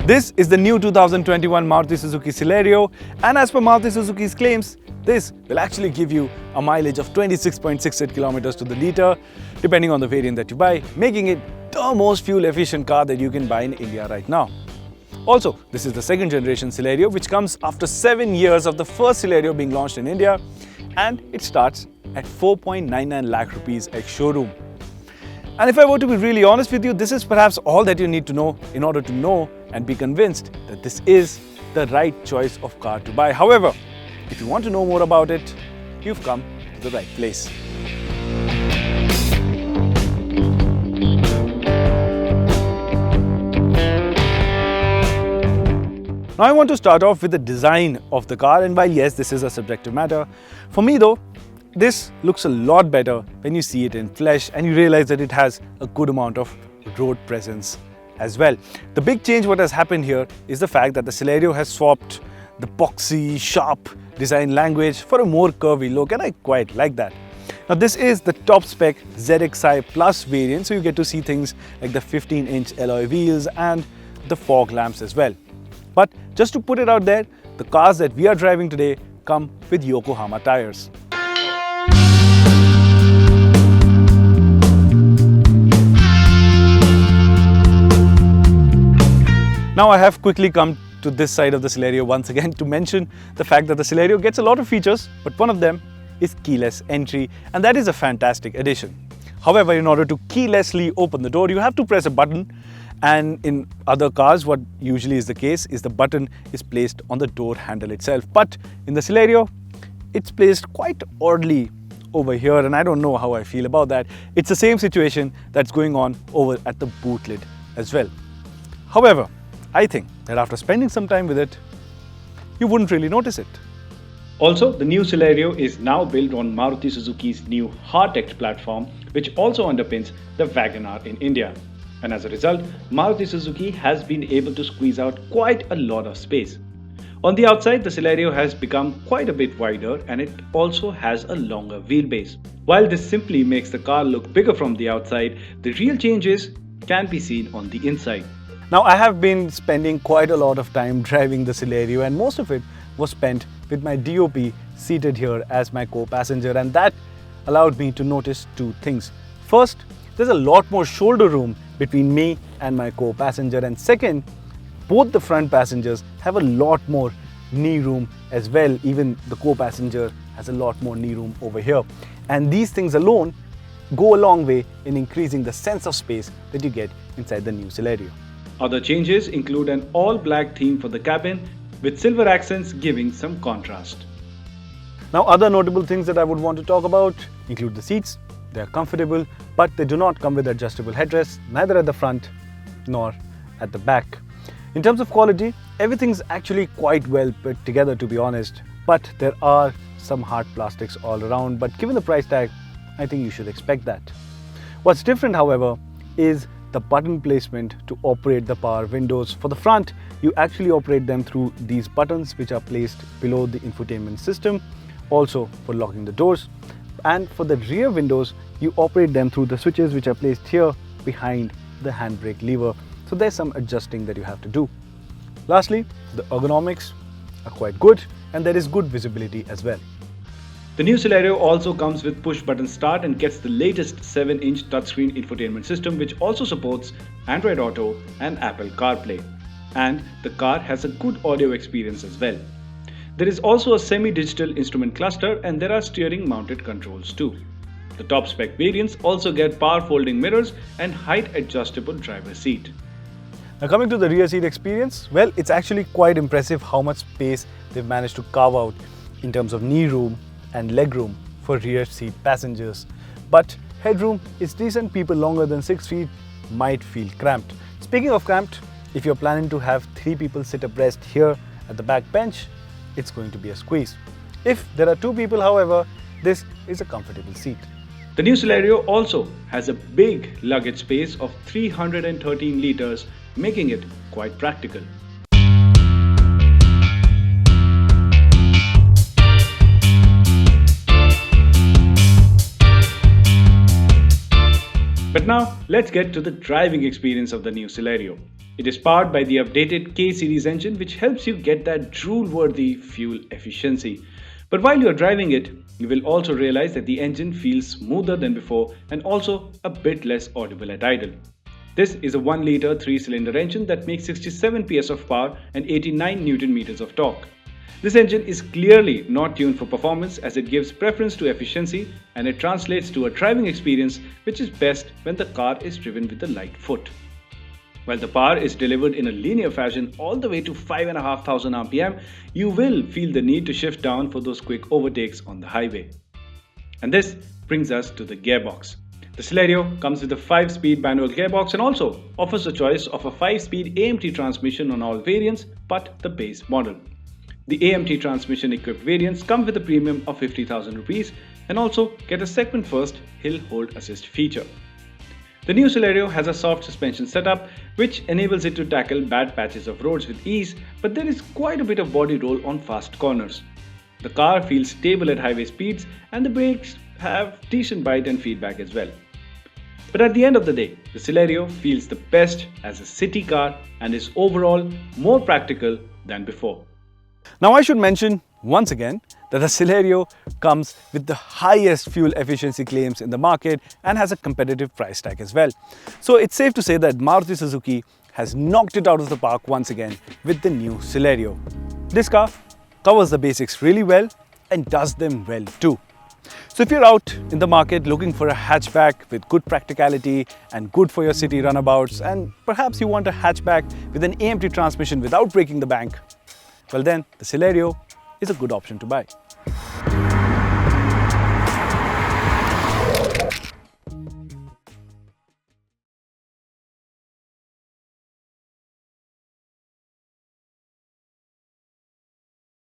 This is the new 2021 Maruti Suzuki Celerio, and as per Maruti Suzuki's claims, this will actually give you a mileage of 26.68 kilometers to the litre, depending on the variant that you buy, making it the most fuel efficient car that you can buy in India right now. Also, this is the second generation Celerio, which comes after 7 years of the first Celerio being launched in India, and it starts at 4.99 lakh rupees ex showroom. And if I were to be really honest with you, this is perhaps all that you need to know in order to know and be convinced that this is the right choice of car to buy. However, if you want to know more about it, you've come to the right place. Now I want to start off with the design of the car, and while yes, this is a subjective matter, for me though, this looks a lot better when you see it in flesh and you realize that it has a good amount of road presence as well. The big change what has happened here is the fact that the Celerio has swapped the boxy, sharp design language for a more curvy look, and I quite like that. Now this is the top spec ZXi Plus variant, so you get to see things like the 15-inch alloy wheels and the fog lamps as well. But just to put it out there, the cars that we are driving today come with Yokohama tires. Now I have quickly come to this side of the Celerio once again to mention the fact that the Celerio gets a lot of features, but one of them is keyless entry, and that is a fantastic addition. However, in order to keylessly open the door, you have to press a button, and in other cars what usually is the case is the button is placed on the door handle itself. But in the Celerio, it's placed quite oddly over here, and I don't know how I feel about that. It's the same situation that's going on over at the boot lid as well. However, I think that after spending some time with it, you wouldn't really notice it. Also, the new Celerio is now built on Maruti Suzuki's new Heart platform, which also underpins the WagonR in India. And as a result, Maruti Suzuki has been able to squeeze out quite a lot of space. On the outside, the Celerio has become quite a bit wider, and it also has a longer wheelbase. While this simply makes the car look bigger from the outside, the real changes can be seen on the inside. Now I have been spending quite a lot of time driving the Celerio, and most of it was spent with my DOP seated here as my co-passenger, and that allowed me to notice two things. First, there's a lot more shoulder room between me and my co-passenger, and second, both the front passengers have a lot more knee room as well. Even the co-passenger has a lot more knee room over here, and these things alone go a long way in increasing the sense of space that you get inside the new Celerio. Other changes include an all-black theme for the cabin with silver accents giving some contrast. Now other notable things that I would want to talk about include the seats. They are comfortable, but they do not come with adjustable headrests, neither at the front nor at the back. In terms of quality, everything's actually quite well put together, to be honest, but there are some hard plastics all around, but given the price tag, I think you should expect that. What's different, however, is the button placement to operate the power windows. For the front, you actually operate them through these buttons which are placed below the infotainment system, also for locking the doors. And for the rear windows, you operate them through the switches which are placed here behind the handbrake lever. So there's some adjusting that you have to do. Lastly, the ergonomics are quite good, and there is good visibility as well. The new Celerio also comes with push-button start and gets the latest 7-inch touchscreen infotainment system, which also supports Android Auto and Apple CarPlay. And the car has a good audio experience as well. There is also a semi-digital instrument cluster, and there are steering mounted controls too. The top spec variants also get power folding mirrors and height adjustable driver seat. Now coming to the rear seat experience, well, it's actually quite impressive how much space they've managed to carve out in terms of knee room and legroom for rear seat passengers. But headroom is decent. People longer than 6 feet might feel cramped. Speaking of cramped, if you're planning to have 3 people sit abreast here at the back bench, it's going to be a squeeze. If there are 2 people, however, this is a comfortable seat. The new Celerio also has a big luggage space of 313 liters, making it quite practical. But now let's get to the driving experience of the new Celerio. It is powered by the updated K series engine, which helps you get that drool-worthy fuel efficiency. But while you are driving it, you will also realize that the engine feels smoother than before and also a bit less audible at idle. This is a 1-litre 3-cylinder engine that makes 67 PS of power and 89 Newton meters of torque. This engine is clearly not tuned for performance, as it gives preference to efficiency, and it translates to a driving experience which is best when the car is driven with a light foot. While the power is delivered in a linear fashion all the way to 5,500 RPM, you will feel the need to shift down for those quick overtakes on the highway. And this brings us to the gearbox. The Celerio comes with a 5-speed manual gearbox and also offers the choice of a 5-speed AMT transmission on all variants but the base model. The AMT transmission equipped variants come with a premium of 50,000 rupees and also get a segment first hill hold assist feature. The new Celerio has a soft suspension setup which enables it to tackle bad patches of roads with ease, but there is quite a bit of body roll on fast corners. The car feels stable at highway speeds and the brakes have decent bite and feedback as well. But at the end of the day, the Celerio feels the best as a city car and is overall more practical than before. Now I should mention once again that the Celerio comes with the highest fuel efficiency claims in the market and has a competitive price tag as well. So it's safe to say that Maruti Suzuki has knocked it out of the park once again with the new Celerio. This car covers the basics really well and does them well too. So if you're out in the market looking for a hatchback with good practicality and good for your city runabouts, and perhaps you want a hatchback with an AMT transmission without breaking the bank, well then the Celerio is a good option to buy.